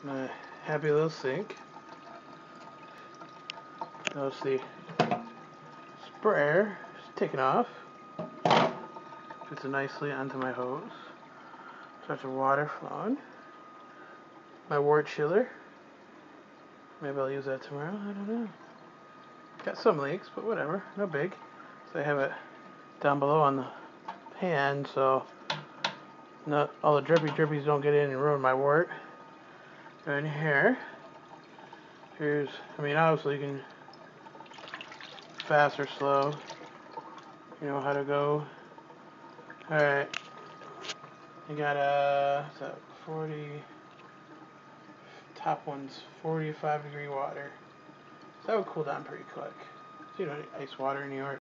My happy little sink. Notice the sprayer is taking off. Fits nicely onto my hose. Starts the water flowing. My wort chiller. Maybe I'll use that tomorrow. I don't know. Got some leaks, but whatever. No big. So I have it down below on the pan, so not all the drippies don't get in and ruin my wort. Go in here. Obviously you can fast or slow. You know how to go. Alright. You got what's that, 40, top one's 45 degree water. So that would cool down pretty quick. So you don't need ice water in New York.